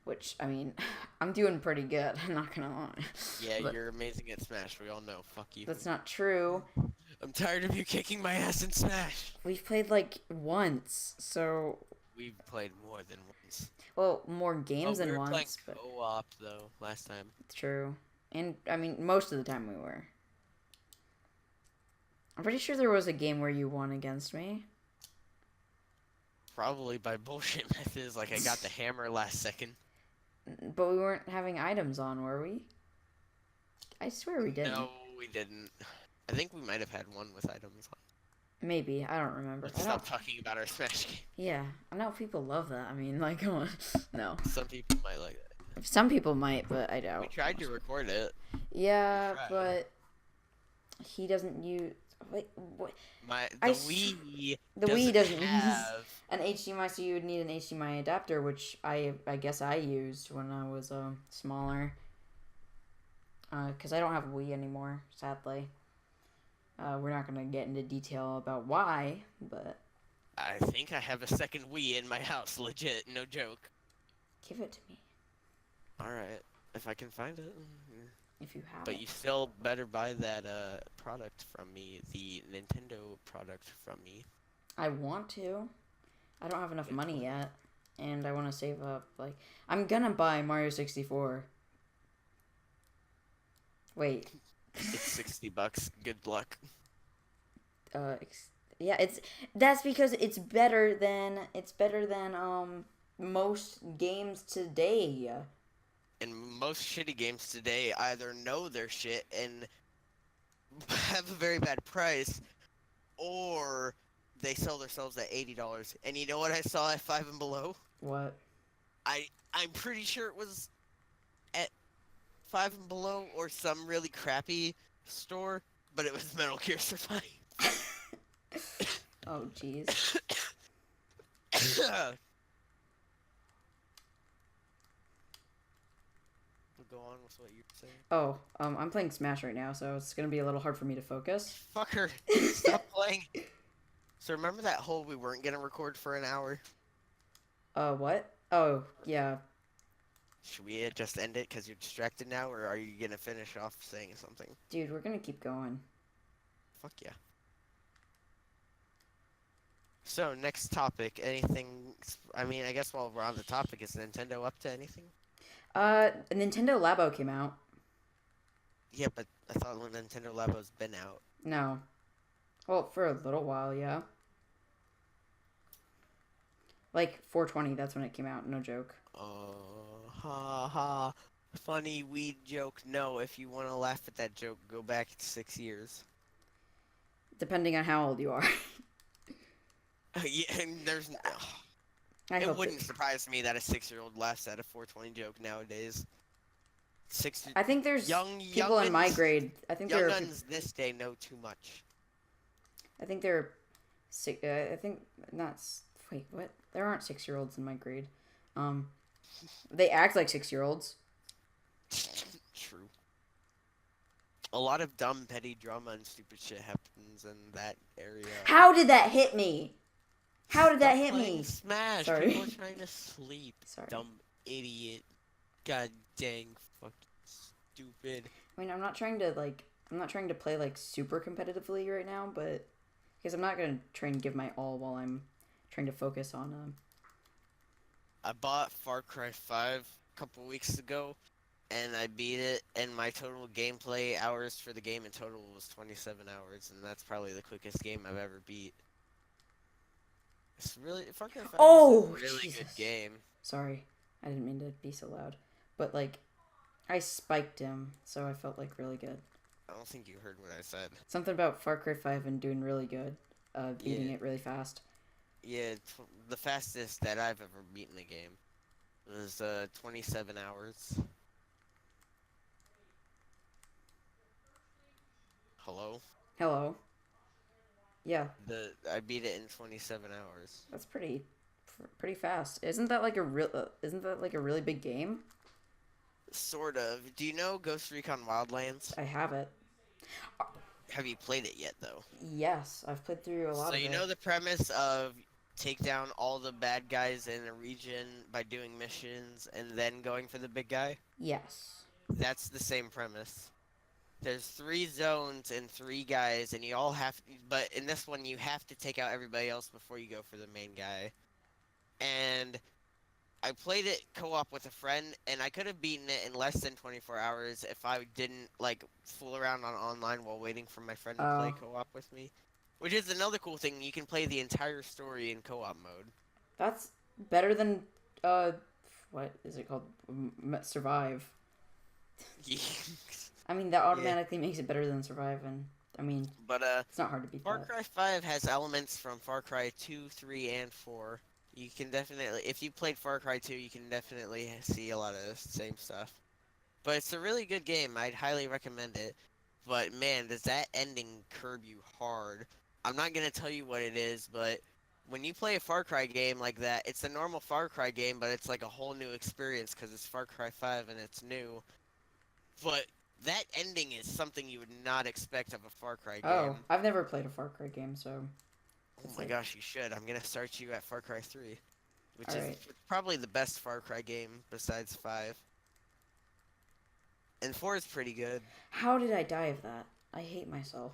Which I mean, I'm doing pretty good. I'm not gonna lie. Yeah, But you're amazing at Smash. We all know. Fuck you. that's not true. I'm tired of you kicking my ass in Smash. We've played like once, so We've played more than once. well more games We than were playing once, but co-op though last time. it's true. And I mean, most of the time we were. I'm pretty sure there was a game where you won against me. Probably by bullshit methods, like I got the hammer last second. But we weren't having items on, were we? I swear we didn't. No, we didn't. I think we might have had one with items on. Maybe. I don't remember. Let's stop talking about our Smash game. Yeah. I know people love that. I mean, like, come on. No. Some people might like that. Some people might, but I We doubt. tried to record it. Yeah, We tried. but he doesn't use... Wait, what? The Wii The Wii doesn't use have... an HDMI, so you would need an HDMI adapter, which I guess I used when I was smaller. Because I don't have a Wii anymore, sadly. We're not going to get into detail about why, but... I think I have a second Wii in my house, legit, no joke. Give it to me, Alright, if I can find it. if you have But it. you still better buy that product from me, the Nintendo product from me. I want to. I don't have enough money yet, and I want to save up. Like, I'm gonna buy Mario 64. Wait. It's $60. Good luck. Yeah, that's because it's better than most games today. And most shitty games today either know their shit and have a very bad price, or they sell themselves at $80. And you know what I saw at 5 and Below? What? I'm pretty sure it was at 5 and Below or some really crappy store, but it was Metal Gear Survive. Oh, jeez. Go on with what you're saying. Oh, I'm playing Smash right now, so it's gonna be a little hard for me to focus. Fucker, stop playing. So remember that hole we weren't gonna record for an hour? What? Oh, yeah. Should we just end it because you're distracted now, or are you gonna finish off saying something? Dude, we're gonna keep going. Fuck yeah. So, next topic, anything, I mean, I guess while we're on the topic, is Nintendo up to anything? Nintendo Labo came out. Yeah, but I thought Nintendo Labo's been out. No. Well, for a little while, yeah. Like, 420, that's when it came out, no joke. Ha ha. Funny weed joke. No, if you want to laugh at that joke, go back 6 years. Depending on how old you are. Yeah, and there's... I It hope wouldn't surprise me that a 6-year-old laughs at a 420 joke nowadays. I think there's people in my grade. I think there are. Young'uns this day know too much. I think there are. I think not. Wait, what? There aren't 6-year-olds in my grade. They act like 6-year-olds. True. A lot of dumb, petty drama and stupid shit happens in that area. How did that hit me? How did that hit me? Smash. Sorry. People are trying to sleep. Sorry. Dumb idiot. God dang fucking stupid. I mean, I'm not trying to play like super competitively right now, but because I'm not gonna try and give my all while I'm trying to focus on I bought Far Cry 5 a couple weeks ago, and I beat it, and my total gameplay hours for the game in total was 27 hours, and that's probably the quickest game I've ever beat. It's really, Far Cry 5 is a really Jesus. good game. Sorry, I didn't mean to be so loud, but like, I spiked him, so I felt like really good. I don't think you heard what I said. Something about Far Cry 5 and doing really good, beating Yeah. it really fast. Yeah, the fastest that I've ever beaten a game was 27 hours. Hello? Hello. Yeah, I beat it in 27 hours. that's pretty fast. Isn't that like a really big game? Sort of. Do you know Ghost Recon Wildlands? I have it. Have you played it yet, though? Yes, I've played through a lot So of you it. know the premise of take down all the bad guys in a region by doing missions and then going for the big guy? Yes. That's the same premise. There's 3 zones and 3 guys, and you all have. But in this one, you have to take out everybody else before you go for the main guy. And I played it co-op with a friend, and I could have beaten it in less than 24 hours if I didn't like fool around on online while waiting for my friend to play Oh, co-op with me. Which is another cool thing. You can play the entire story in co-op mode. that's better than uh, what is it called? Survive. I mean, that Yeah. automatically makes it better than Survive, and I mean, But it's not hard to beat Far that. Cry 5 has elements from Far Cry 2, 3, and 4. You can definitely, if you played Far Cry 2, you can definitely see a lot of the same stuff. But it's a really good game. I'd highly recommend it. But man, does that ending curb you hard. I'm not going to tell you what it is, but when you play a Far Cry game like that, it's a normal Far Cry game, but it's like a whole new experience because it's Far Cry 5 and it's new. But that ending is something you would not expect of a Far Cry Oh, game. I've never played a Far Cry game, so Oh it's my like, gosh, you should. I'm gonna start you at Far Cry 3, which all is right. probably the best Far Cry game besides 5. And 4 is pretty good. How did I die of that? I hate myself.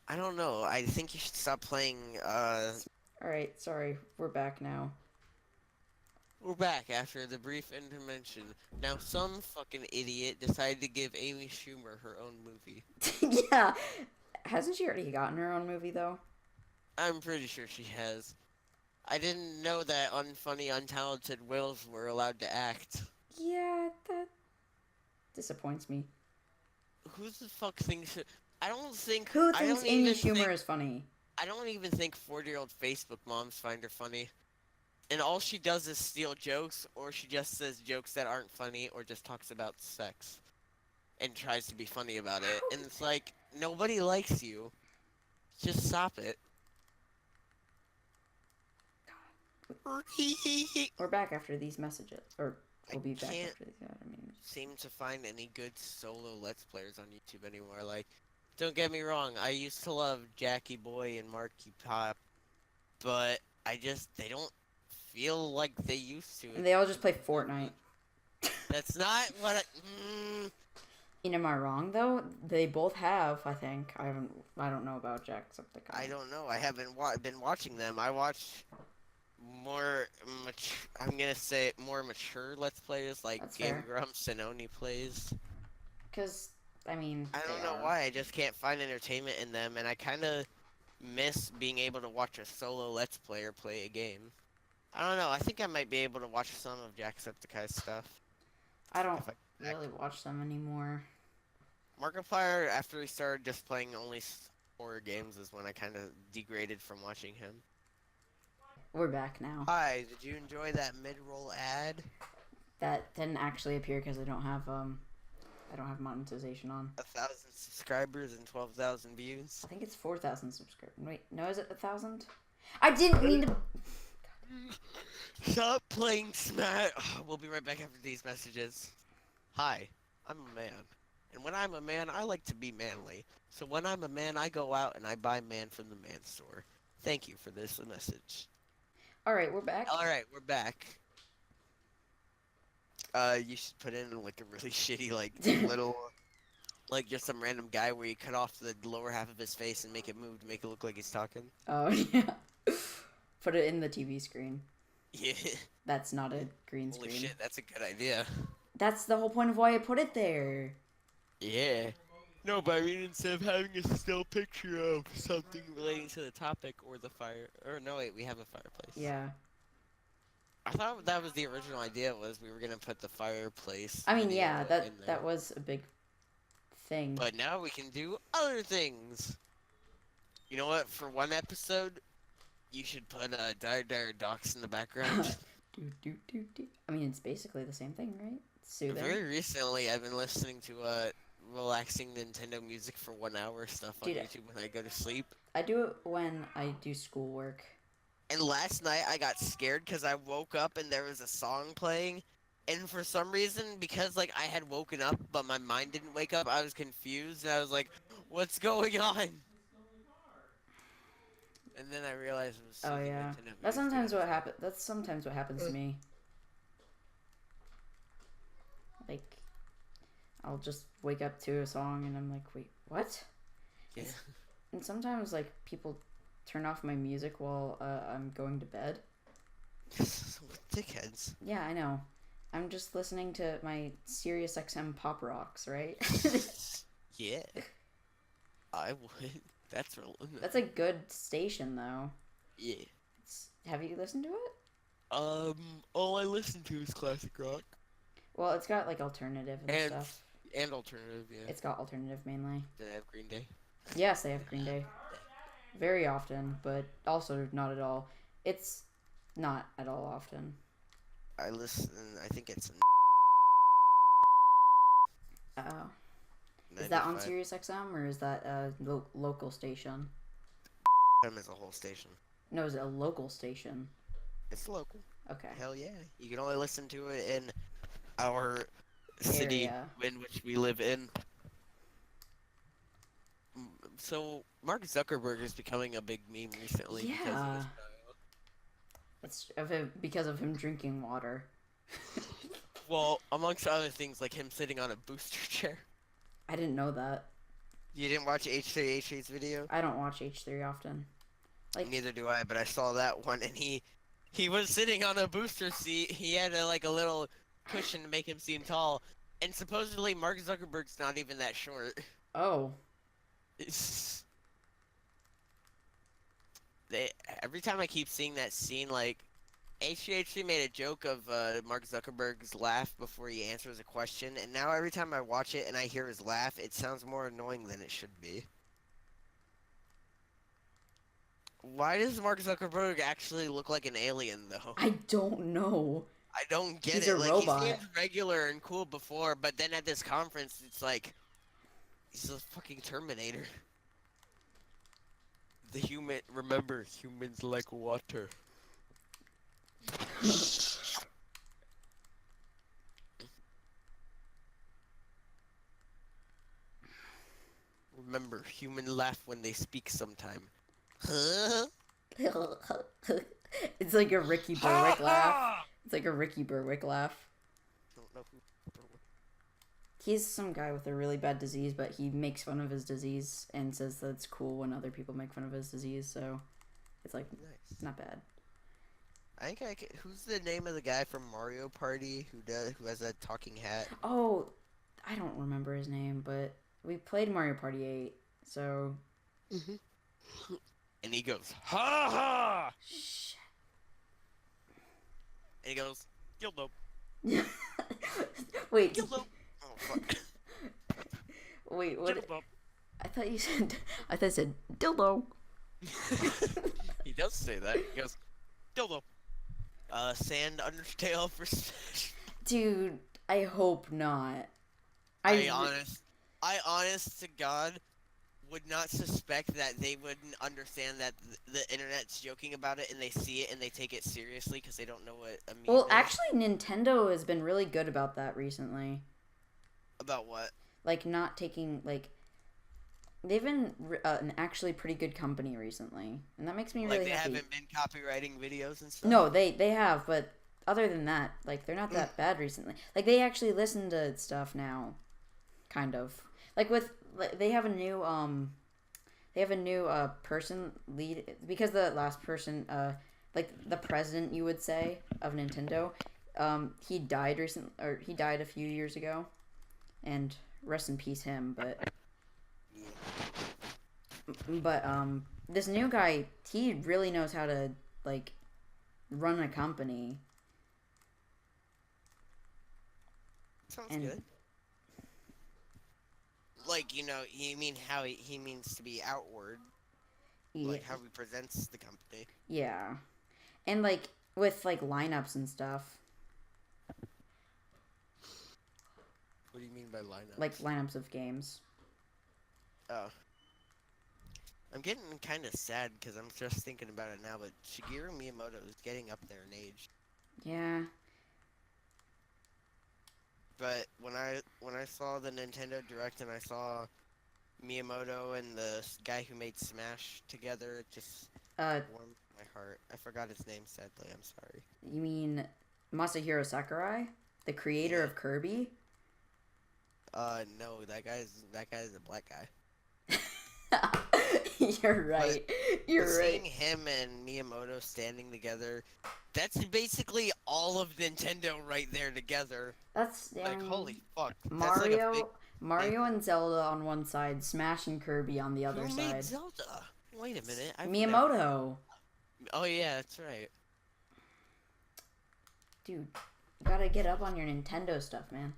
I don't know. I think you should stop playing. All right, sorry, we're back now. We're back after the brief intervention. Now, some fucking idiot decided to give Amy Schumer her own movie. Yeah, hasn't she already gotten her own movie though? I'm pretty sure she has. I didn't know that unfunny, untalented Wills were allowed to act. Yeah, that disappoints me. Who the fuck thinks? I don't think. Who I thinks don't Amy even Schumer think. is funny? I don't even think 40-year-old Facebook moms find her funny. And all she does is steal jokes, or she just says jokes that aren't funny, or just talks about sex. And tries to be funny about it. And it's like, nobody likes you. Just stop it. We're back after these messages, or we'll be back can't after these. Yeah, I mean, seem to find any good solo Let's Players on YouTube anymore. Like, don't get me wrong, I used to love Jackie Boy and Marky Pop, but they don't feel like they used to. and they all just play Fortnite. That's not what Am I wrong though? They both have, I think. I don't know about Jacksepticeye. I don't know. I haven't been watching them. I watch more I'm gonna say more mature Let's Players like That's Game fair. Grumps and Oni Plays. Because, I mean, I don't they know are. why. I just can't find entertainment in them, and I kind of miss being able to watch a solo Let's Player play a game. I don't know. I think I might be able to watch some of Jacksepticeye's stuff. I don't If I really watch them anymore. Markiplier, after he started just playing only horror games, is when I kind of degraded from watching him. We're back now. Hi, did you enjoy that mid-roll ad? That didn't actually appear because I don't have monetization on. 1,000 subscribers and 12,000 views. I think it's 4,000 subscribers. Wait, no, is it 1,000? I didn't mean to. Stop playing Smash. We'll be right back after these messages. Hi, I'm a man. And when I'm a man, I like to be manly. So when I'm a man, I go out and I buy man from the man store. Thank you for this message. All right, we're back. Alright, we're back. You should put in like a really shitty, like, little, like just some random guy where you cut off the lower half of his face and make it move to make it look like he's talking. Oh yeah. Put it in the TV screen. Yeah. That's not a green Holy screen. shit, that's a good idea. That's the whole point of why I put it there. Yeah. No, but I mean, instead of having a still picture of something relating to the topic or the fire, or no, wait, we have a fireplace. Yeah. I thought that was the original idea, was we were gonna put the fireplace. I mean, video yeah, in that there. was a big thing. But now we can do other things. You know what? For one episode, you should put Dire Dire Docks in the background. I mean, it's basically the same thing, right? It's soothing. Very recently, I've been listening to relaxing Nintendo music for 1 hour stuff on Dude, YouTube when I go to sleep. I do it when I do schoolwork. And last night I got scared because I woke up and there was a song playing. And for some reason, because like I had woken up but my mind didn't wake up, I was confused and I was like, "What's going on?" And then I realized it was Oh soothing yeah, Nintendo that's music. sometimes what happens. That's sometimes what happens to me. Like, I'll just wake up to a song and I'm like, wait, what? Yeah. And sometimes like people turn off my music while I'm going to bed. Dickheads. Yeah, I know. I'm just listening to my Sirius XM pop rocks, right? Yeah. I would. That's real. That's a good station though. Yeah. Have you listened to it? All I listen to is classic rock. Well, it's got like alternative and stuff. And alternative, yeah. It's got alternative mainly. Do they have Green Day? Yes, they have Green Day. Very often, but also not at all. It's not at all often. I listen. I think it's. Oh. Is that on 95. Sirius XM or is that a local station? FM is a whole station. No, is it a local station? It's local. Okay. Hell yeah! You can only listen to it in our city Area. in which we live in. So Mark Zuckerberg is becoming a big meme recently because of Yeah. this. It's because of him drinking water. Well, amongst other things, like him sitting on a booster chair. I didn't know that. You didn't watch H3H3's video? I don't watch H3 often. Like, Neither do I, but I saw that one, and he was sitting on a booster seat. He had a little cushion to make him seem tall, and supposedly Mark Zuckerberg's not even that short. oh. Every time I keep seeing that scene, like H3H3 made a joke of Mark Zuckerberg's laugh before he answers a question, and now every time I watch it and I hear his laugh, it sounds more annoying than it should be. Why does Mark Zuckerberg actually look like an alien, though? I don't know. I don't get He's it. a Like, robot. he seems regular and cool before, but then at this conference, it's like he's a fucking Terminator. Remember, humans like water. Remember, human laugh when they speak sometime. Huh? It's like a Ricky Berwick laugh. It's like a Ricky Berwick laugh. Don't know who. He's some guy with a really bad disease, but he makes fun of his disease and says that it's cool when other people make fun of his disease, so it's like, Nice. not bad. I think who's the name of the guy from Mario Party who has a talking hat? Oh, I don't remember his name, but we played Mario Party 8, so... And he goes, ha ha! Shh. And he goes, Gildo. Wait, Gildo. Oh, fuck. wait, what? Gildo. I thought you said, I said dildo. He does say that. He goes, Dildo. Sand Undertale for Smash. Dude, I hope not. I honest to God would not suspect that they wouldn't understand that the internet's joking about it and they see it and they take it seriously because they don't know what a meme Well, is. actually, Nintendo has been really good about that recently. About what? Like, not taking, like... They've been an actually pretty good company recently. And that makes me really Like, they happy. haven't been copywriting videos and stuff? No, they have, but other than that, like, they're not that bad recently. Like, they actually listen to stuff now. Kind of. Like, they have a new, person lead... Because the last person, like, the president, you would say, of Nintendo, he died he died a few years ago. And rest in peace him, but this new guy, he really knows how to, like, run a company. Sounds And- good. Like, you know, you mean how he means to be outward. Like, how he presents the company. Yeah. And, like, with, like, lineups and stuff. What do you mean by lineups? Like lineups of games. Oh. I'm getting kind of sad because I'm just thinking about it now, but Shigeru Miyamoto is getting up there in age. Yeah. But when I saw the Nintendo Direct and I saw Miyamoto and the guy who made Smash together, it just warmed my heart. I forgot his name, sadly. I'm sorry. You mean Masahiro Sakurai, the creator of Kirby? No, that guy's a black guy. You're right. You're Seeing right. him and Miyamoto standing together, that's basically all of Nintendo right there together. That's Like, holy fuck. Mario, That's like Mario and Zelda on one side, Smash and Kirby on the other Who side. made Zelda? Wait a minute. Miyamoto. Oh yeah, that's right. Dude, you gotta get up on your Nintendo stuff, man.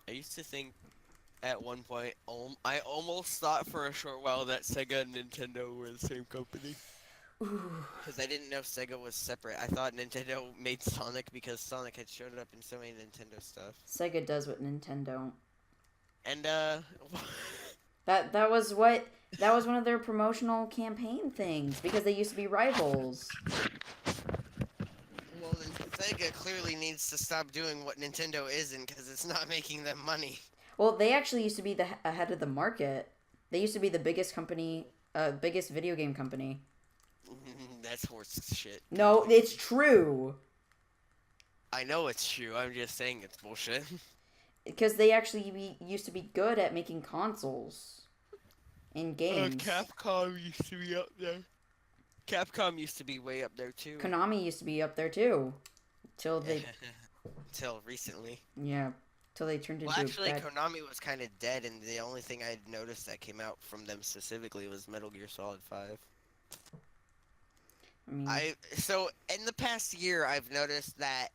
I used to think at one point, I almost thought for a short while that Sega and Nintendo were the same company. Because I didn't know Sega was separate. I thought Nintendo made Sonic because Sonic had showed up in so many Nintendo stuff. Sega does what Nintendo don't. And That was one of their promotional campaign things because they used to be rivals. well, then Sega clearly needs to stop doing what Nintendo isn't because it's not making them money. Well, they actually used to be ahead of the market. They used to be the biggest company, biggest video game company. That's horse shit. No, it's true. I know it's true. I'm just saying it's bullshit. Because they actually used to be good at making consoles and games. Capcom used to be up there. Capcom used to be way up there too. Konami used to be up there too. Till they... Till recently. Yeah. Till they turned into Well, actually, bad... Konami was kind of dead, and the only thing I'd noticed that came out from them specifically was Metal Gear Solid 5. So in the past year, I've noticed that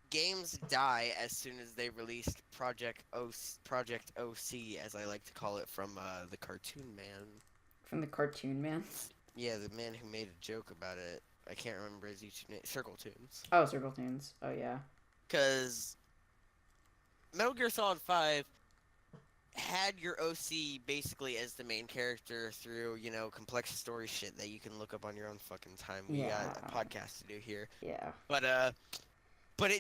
games die as soon as they released Project OC, as I like to call it, from the Cartoon Man. From the Cartoon Man? Yeah, the man who made a joke about it. I can't remember his YouTube name. Circle Tunes. Oh, Circle Tunes. Oh, yeah. Because Metal Gear Solid 5 had your OC basically as the main character through, complex story shit that you can look up on your own fucking time. We got a podcast to do here. Yeah. But it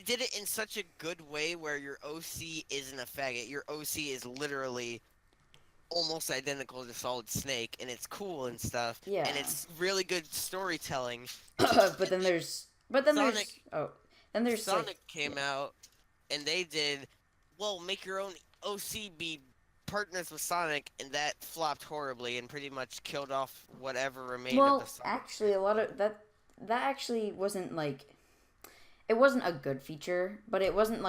did it in such a good way where your OC isn't a faggot. Your OC is literally almost identical to Solid Snake, and it's cool and stuff. Yeah. And it's really good storytelling. But then there's Sonic came out, and they did, make your own OC be partners with Sonic, and that flopped horribly and pretty much killed off whatever remained of the Sonic. Actually, a lot of that actually wasn't it wasn't a good feature, but it wasn't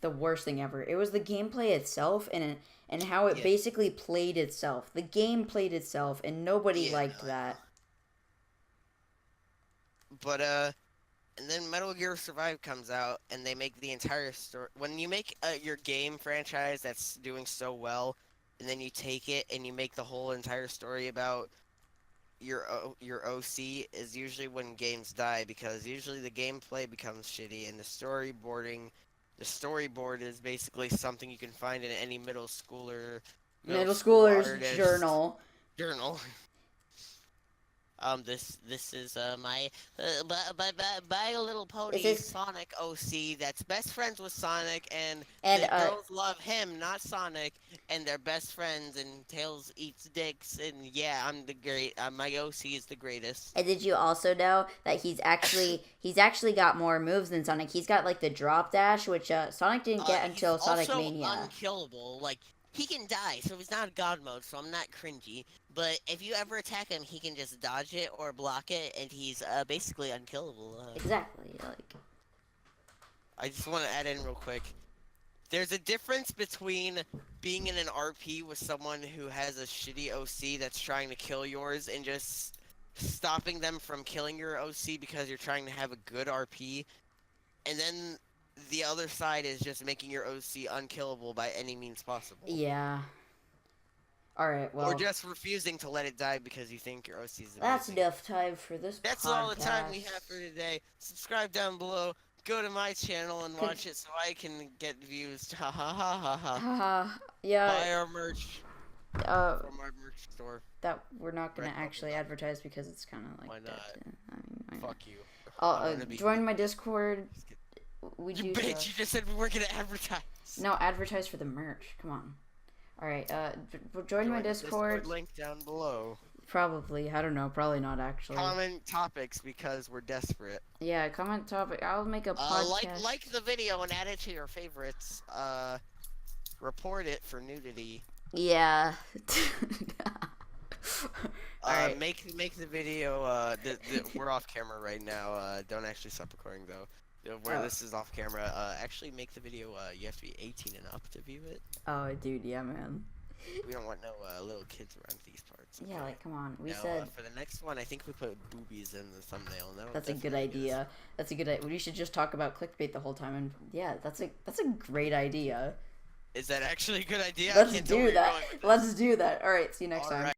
the worst thing ever. It was the gameplay itself and how it basically played itself. The game played itself, and nobody liked that. But and then Metal Gear Survive comes out, and they make the entire story. When you make your game franchise that's doing so well, and then you take it and you make the whole entire story about your OC, is usually when games die, because usually the gameplay becomes shitty, and the storyboard is basically something you can find in any middle schooler's journal. This is my Little Pony Sonic OC that's best friends with Sonic, and the girls love him, not Sonic, and they're best friends, and Tails eats dicks, and yeah, I'm the great. My OC is the greatest. And did you also know that he's actually got more moves than Sonic? He's got the drop dash, which Sonic didn't get until Sonic Mania. Also unkillable, he can die, so he's not God mode, so I'm not cringy. But if you ever attack him, he can just dodge it or block it, and he's basically unkillable. Exactly. I just want to add in real quick. There's a difference between being in an RP with someone who has a shitty OC that's trying to kill yours and just stopping them from killing your OC because you're trying to have a good RP, and then the other side is just making your OC unkillable by any means possible. Yeah. Alright, well... Or just refusing to let it die because you think your OC is amazing. That's enough time for this That's podcast. all the time we have for today. Subscribe down below. go to my channel and watch it so I can get views. Ha ha ha ha ha. Haha. Yeah. Buy our merch from our merch store. That we're not gonna Red actually bubble. advertise because it's kind of like Why dead. not? I mean, why not? Fuck you. Join my Discord. We You do. bitch! You just said we weren't gonna advertise. No, advertise for the merch. Come on. All right. Join my the Discord. Link down below. Probably. I don't know. Probably not actually. Comment topics because we're desperate. Yeah. Comment topic. I'll make a podcast. Like the video and add it to your favorites. Report it for nudity. Yeah. Alright. Make the video. We're off camera right now. Don't actually stop recording though. Where this is off camera. Actually make the video. You have to be 18 and up to view it. Oh, dude, yeah, man. We don't want no little kids around these parts. Okay? Yeah, like, come on. We Now, said for the next one, I think we put boobies in the thumbnail. No, that's a good idea. That's a good idea. We should just talk about clickbait the whole time, and yeah, that's a great idea. Is that actually a good idea? Let's do that. Let's do that. All right. See you next time. Alright.